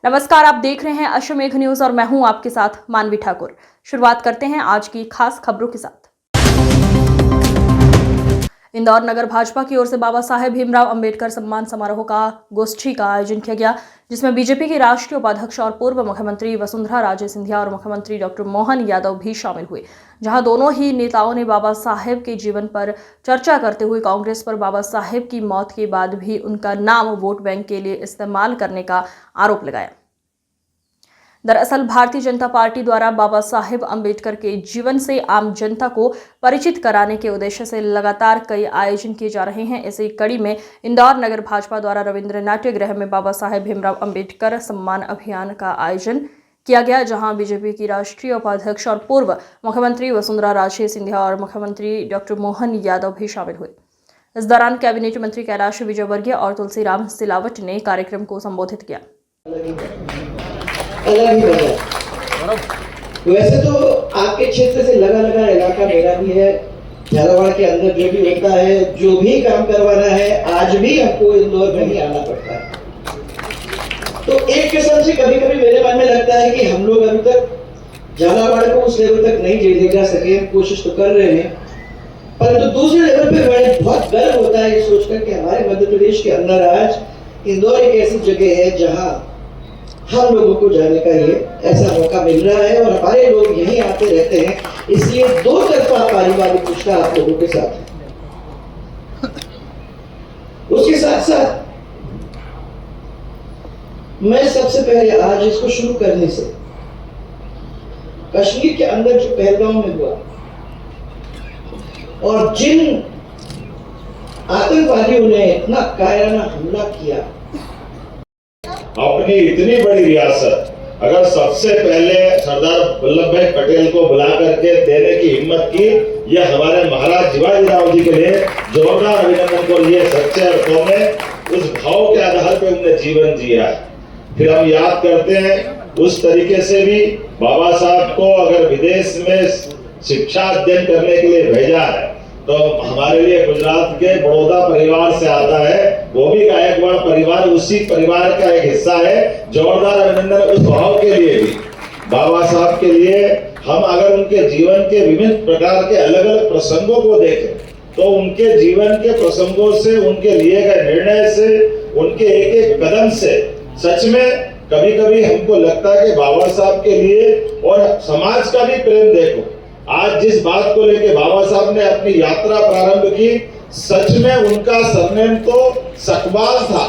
नमस्कार, आप देख रहे हैं अश्वमेघ न्यूज और मैं हूं आपके साथ मानवी ठाकुर। शुरुआत करते हैं आज की खास खबरों के साथ। इंदौर नगर भाजपा की ओर से बाबा साहेब भीमराव अंबेडकर सम्मान समारोह का गोष्ठी का आयोजन किया गया, जिसमें बीजेपी की राष्ट्रीय उपाध्यक्ष और पूर्व मुख्यमंत्री वसुंधरा राजे सिंधिया और मुख्यमंत्री डॉक्टर मोहन यादव भी शामिल हुए। जहां दोनों ही नेताओं ने बाबा साहेब के जीवन पर चर्चा करते हुए कांग्रेस पर बाबा साहेब की मौत के बाद भी उनका नाम वोट बैंक के लिए इस्तेमाल करने का आरोप लगाया। दरअसल भारतीय जनता पार्टी द्वारा बाबा साहेब अंबेडकर के जीवन से आम जनता को परिचित कराने के उद्देश्य से लगातार कई आयोजन किए जा रहे हैं। इसी कड़ी में इंदौर नगर भाजपा द्वारा रविंद्र नाट्य गृह में बाबा साहेब भीमराव अंबेडकर सम्मान अभियान का आयोजन किया गया, जहां बीजेपी की राष्ट्रीय उपाध्यक्ष और पूर्व मुख्यमंत्री वसुंधरा राजे सिंधिया और मुख्यमंत्री डॉक्टर मोहन यादव भी शामिल हुए। इस दौरान कैबिनेट मंत्री कैलाश विजयवर्गीय और तुलसीराम सिलावट ने कार्यक्रम को संबोधित किया। अलग ही वैसे तो आपके क्षेत्र से लगा इलाका मेरा भी है। झालावाड़ के अंदर जो भी होता है, जो भी काम करवाना है, आज भी हमको इंदौर में ही आना पड़ता है। तो एक किस्म से कभी कभी मेरे मन में लगता है कि हम लोग अभी तक झालावाड़ को उस लेवल तक नहीं ले जा सके। कोशिश तो कर रहे हैं, परंतु दूसरे लेवल पे बड़े बहुत गर्व होता है ये सोचकर कि हमारे मध्य प्रदेश के अंदर आज इंदौर एक ऐसी जगह है जहां हम लोगों को जाने का ये ऐसा मौका मिल रहा है और हमारे लोग यहीं आते रहते हैं। इसलिए दो तरफा पारिवारिक रिश्ता आप लोगों के साथ है। उसके साथ साथ मैं सबसे पहले आज इसको शुरू करने से कश्मीर के अंदर जो पहलगाम में हुआ और जिन आतंकवादियों ने इतना कायराना हमला किया, अपनी इतनी बड़ी रियासत अगर सबसे पहले सरदार वल्लभ भाई पटेल को बुला करके देने की हिम्मत की, यह हमारे महाराज शिवाजीराव जी के लिए जोरदार अभिनंदन को लिए। सच्चे अर्थों में उस भाव के आधार पर उन्हें जीवन जिया है। फिर हम याद करते हैं उस तरीके से भी बाबा साहब को अगर विदेश में शिक्षा अध्ययन करने के लिए भेजा है तो हमारे लिए गुजरात के बड़ौदा परिवार से आता है, वो भी गायकवाड़ परिवार उसी परिवार का एक हिस्सा है। जोरदार अभिनंदन उस भाव के लिए भी। बाबा साहब के लिए हम अगर उनके जीवन के विभिन्न प्रकार के अलग अलग प्रसंगों को देखें तो उनके जीवन के प्रसंगों से, उनके लिए गए निर्णय से, उनके एक एक कदम से सच में कभी कभी हमको लगता है कि बाबा साहब के लिए और समाज का भी प्रेम देखो। आज जिस बात को लेके बाबा साहब ने अपनी यात्रा प्रारंभ की, सच में उनका सरनेम तो सकवाल था।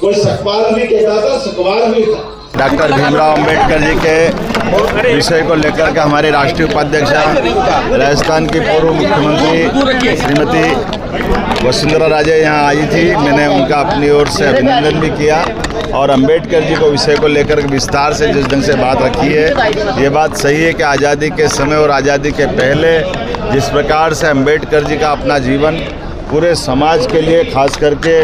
कोई सकवाल भी कहता था, सकवाल भी था। डॉक्टर भीमराव अंबेडकर जी के विषय को लेकर के हमारी राष्ट्रीय उपाध्यक्ष राजस्थान की पूर्व मुख्यमंत्री श्रीमती वसुंधरा राजे यहाँ आई थी। मैंने उनका अपनी ओर से अभिनंदन भी किया और अंबेडकर जी को विषय को लेकर विस्तार से जिस ढंग से बात रखी है, ये बात सही है कि आज़ादी के समय और आज़ादी के पहले जिस प्रकार से अंबेडकर जी का अपना जीवन पूरे समाज के लिए, खास करके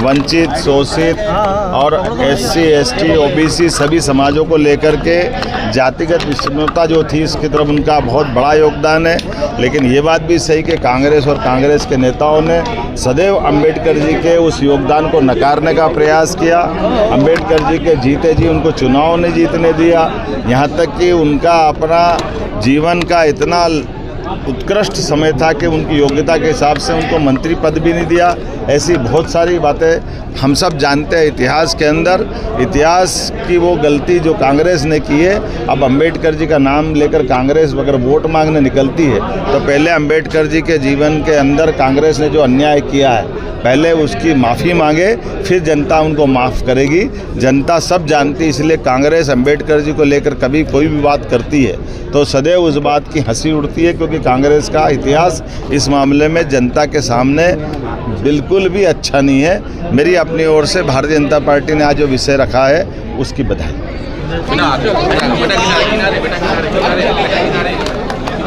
वंचित, शोषित और SC, ST, OBC सभी समाजों को लेकर के जातिगत विषमता जो थी, इसकी तरफ उनका बहुत बड़ा योगदान है। लेकिन ये बात भी सही कि कांग्रेस और कांग्रेस के नेताओं ने सदैव अंबेडकर जी के उस योगदान को नकारने का प्रयास किया। अंबेडकर जी के जीते जी उनको चुनाव नहीं जीतने दिया, यहाँ तक कि उनका अपना जीवन का इतना उत्कृष्ट समय था कि उनकी योग्यता के हिसाब से उनको मंत्री पद भी नहीं दिया। ऐसी बहुत सारी बातें हम सब जानते हैं। इतिहास के अंदर इतिहास की वो गलती जो कांग्रेस ने की है, अब अंबेडकर जी का नाम लेकर कांग्रेस अगर वोट मांगने निकलती है तो पहले अंबेडकर जी के जीवन के अंदर कांग्रेस ने जो अन्याय किया है, पहले उसकी माफ़ी मांगे, फिर जनता उनको माफ़ करेगी। जनता सब जानती है, इसलिए कांग्रेस अंबेडकर जी को लेकर कभी कोई भी बात करती है तो सदैव उस बात की हंसी उड़ती है, क्योंकि कांग्रेस का इतिहास इस मामले में जनता के सामने बिल्कुल भी अच्छा नहीं है। मेरी अपनी ओर से भारतीय जनता पार्टी ने आज जो विषय रखा है उसकी बधाई।